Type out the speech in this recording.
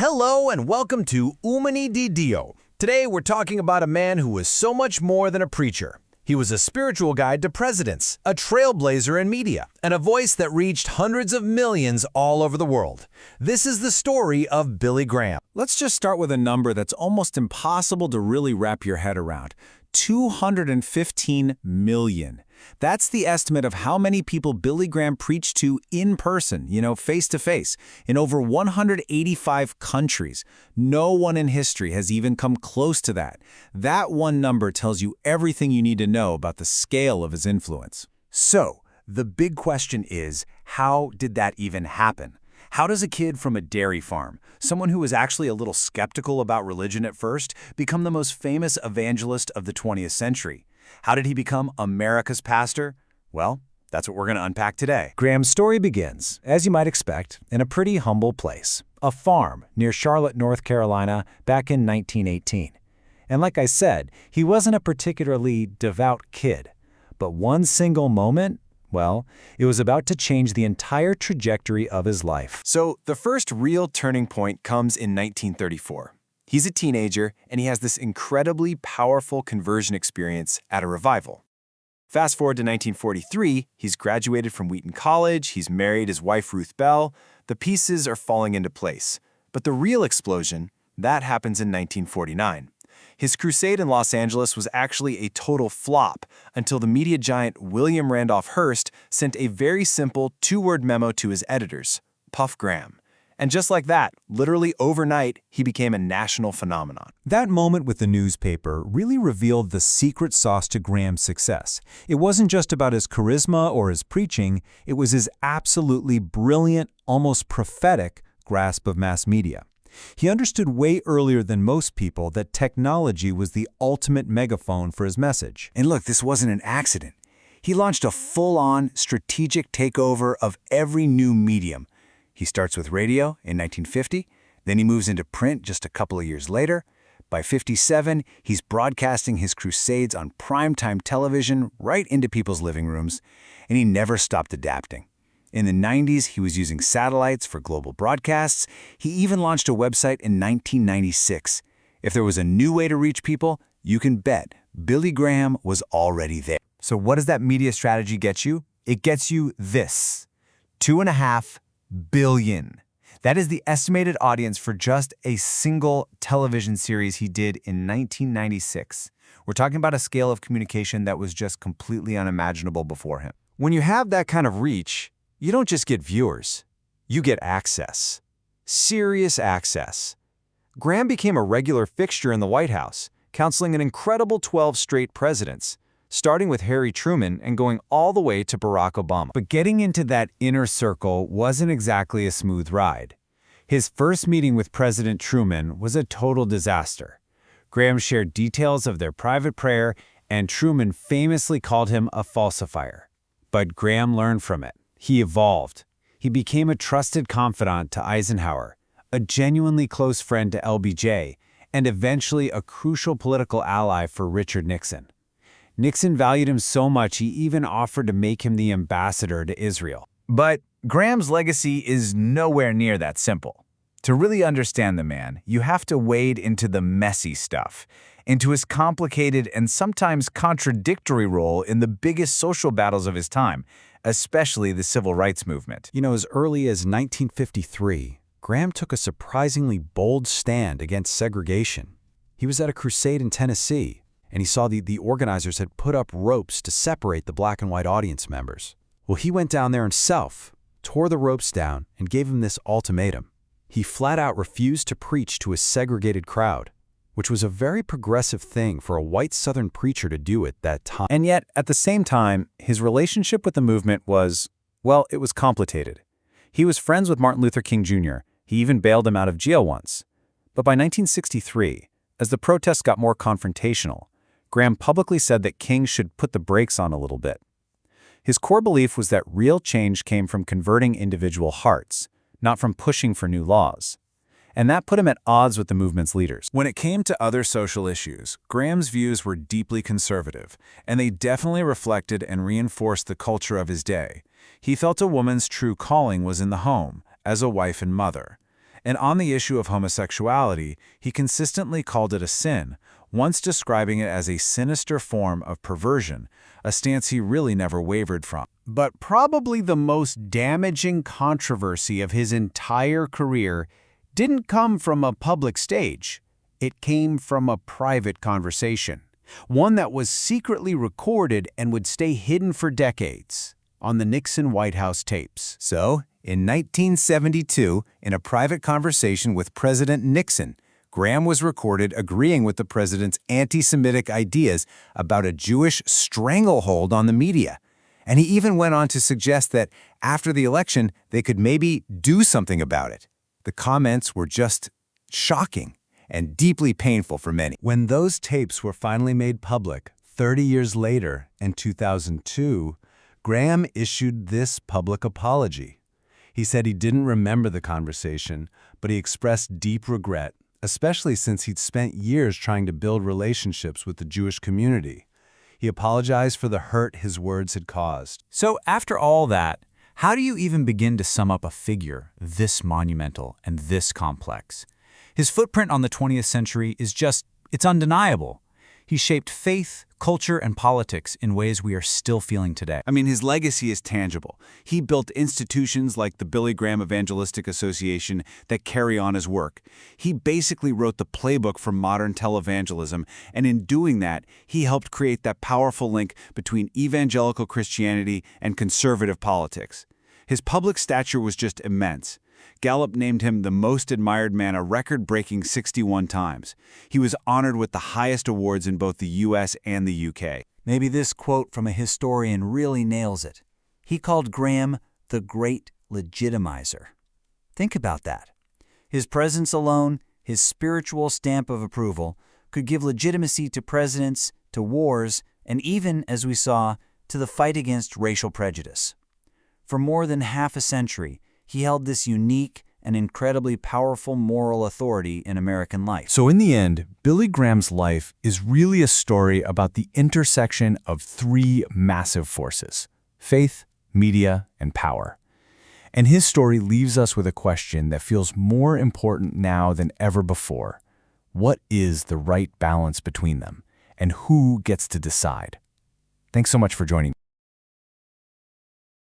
Hello and welcome to Umani di Dio. Today we're talking about a man who was so much more than a preacher. He was a spiritual guide to presidents, a trailblazer in media, and a voice that reached hundreds of millions all over the world. This is the story of Billy Graham. Let's just start with a number that's almost impossible to really wrap your head around. 215 million. That's the estimate of how many people Billy Graham preached to in person, face to face, in over 185 countries. No one in history has even come close to that. That one number tells you everything you need to know about the scale of his influence. So, the big question is, how did that even happen? How does a kid from a dairy farm, someone who was actually a little skeptical about religion at first, become the most famous evangelist of the 20th century? How did he become America's pastor? Well, that's what we're going to unpack today. Graham's story begins, as you might expect, in a pretty humble place, a farm near Charlotte, North Carolina, back in 1918. And like I said, he wasn't a particularly devout kid. But one single moment, well, it was about to change the entire trajectory of his life. So, the first real turning point comes in 1934. He's a teenager, and he has this incredibly powerful conversion experience at a revival. Fast forward to 1943, he's graduated from Wheaton College, he's married his wife Ruth Bell, the pieces are falling into place. But the real explosion, that happens in 1949. His crusade in Los Angeles was actually a total flop until the media giant William Randolph Hearst sent a very simple two-word memo to his editors, Puff Graham. And just like that, literally overnight, he became a national phenomenon. That moment with the newspaper really revealed the secret sauce to Graham's success. It wasn't just about his charisma or his preaching, it was his absolutely brilliant, almost prophetic grasp of mass media. He understood way earlier than most people that technology was the ultimate megaphone for his message. And look, this wasn't an accident. He launched a full-on strategic takeover of every new medium. He starts with radio in 1950, then he moves into print just a couple of years later. By 57, he's broadcasting his crusades on primetime television right into people's living rooms, and he never stopped adapting. In the 90s, he was using satellites for global broadcasts. He even launched a website in 1996. If there was a new way to reach people, you can bet Billy Graham was already there. So what does that media strategy get you? It gets you this: 2.5 billion. That is the estimated audience for just a single television series he did in 1996. We're talking about a scale of communication that was just completely unimaginable before him. When you have that kind of reach, you don't just get viewers, you get access. Serious access. Graham became a regular fixture in the White House, counseling an incredible 12 straight presidents, starting with Harry Truman and going all the way to Barack Obama. But getting into that inner circle wasn't exactly a smooth ride. His first meeting with President Truman was a total disaster. Graham shared details of their private prayer, and Truman famously called him a falsifier. But Graham learned from it. He evolved. He became a trusted confidant to Eisenhower, a genuinely close friend to LBJ, and eventually a crucial political ally for Richard Nixon. Nixon valued him so much he even offered to make him the ambassador to Israel. But Graham's legacy is nowhere near that simple. To really understand the man, you have to wade into the messy stuff, into his complicated and sometimes contradictory role in the biggest social battles of his time, especially the civil rights movement. As early as 1953, Graham took a surprisingly bold stand against segregation. He was at a crusade in Tennessee, and he saw the organizers had put up ropes to separate the black and white audience members. Well, he went down there himself, tore the ropes down, and gave them this ultimatum. He flat out refused to preach to a segregated crowd, which was a very progressive thing for a white Southern preacher to do at that time. And yet, at the same time, his relationship with the movement was, well, it was complicated. He was friends with Martin Luther King Jr. He even bailed him out of jail once. But by 1963, as the protests got more confrontational, Graham publicly said that King should put the brakes on a little bit. His core belief was that real change came from converting individual hearts, not from pushing for new laws. And that put him at odds with the movement's leaders. When it came to other social issues, Graham's views were deeply conservative, and they definitely reflected and reinforced the culture of his day. He felt a woman's true calling was in the home, as a wife and mother. And on the issue of homosexuality, he consistently called it a sin, once describing it as a sinister form of perversion, a stance he really never wavered from. But probably the most damaging controversy of his entire career didn't come from a public stage. It came from a private conversation, one that was secretly recorded and would stay hidden for decades on the Nixon White House tapes. So, in 1972, in a private conversation with President Nixon, Graham was recorded agreeing with the president's anti-Semitic ideas about a Jewish stranglehold on the media. And he even went on to suggest that after the election, they could maybe do something about it. The comments were just shocking and deeply painful for many. When those tapes were finally made public, 30 years later, in 2002, Graham issued this public apology. He said he didn't remember the conversation, but he expressed deep regret, especially since he'd spent years trying to build relationships with the Jewish community. He apologized for the hurt his words had caused. So after all that, how do you even begin to sum up a figure this monumental and this complex? His footprint on the 20th century is it's undeniable. He shaped faith, culture, and politics in ways we are still feeling today. I mean, his legacy is tangible. He built institutions like the Billy Graham Evangelistic Association that carry on his work. He basically wrote the playbook for modern televangelism, and in doing that, he helped create that powerful link between evangelical Christianity and conservative politics. His public stature was just immense. Gallup named him the most admired man a record-breaking 61 times. He was honored with the highest awards in both the U.S. and the U.K. Maybe this quote from a historian really nails it. He called Graham the great legitimizer. Think about that. His presence alone, his spiritual stamp of approval, could give legitimacy to presidents, to wars, and even, as we saw, to the fight against racial prejudice. For more than half a century, he held this unique and incredibly powerful moral authority in American life. So in the end, Billy Graham's life is really a story about the intersection of three massive forces: faith, media, and power. And his story leaves us with a question that feels more important now than ever before. What is the right balance between them, and who gets to decide? Thanks so much for joining me.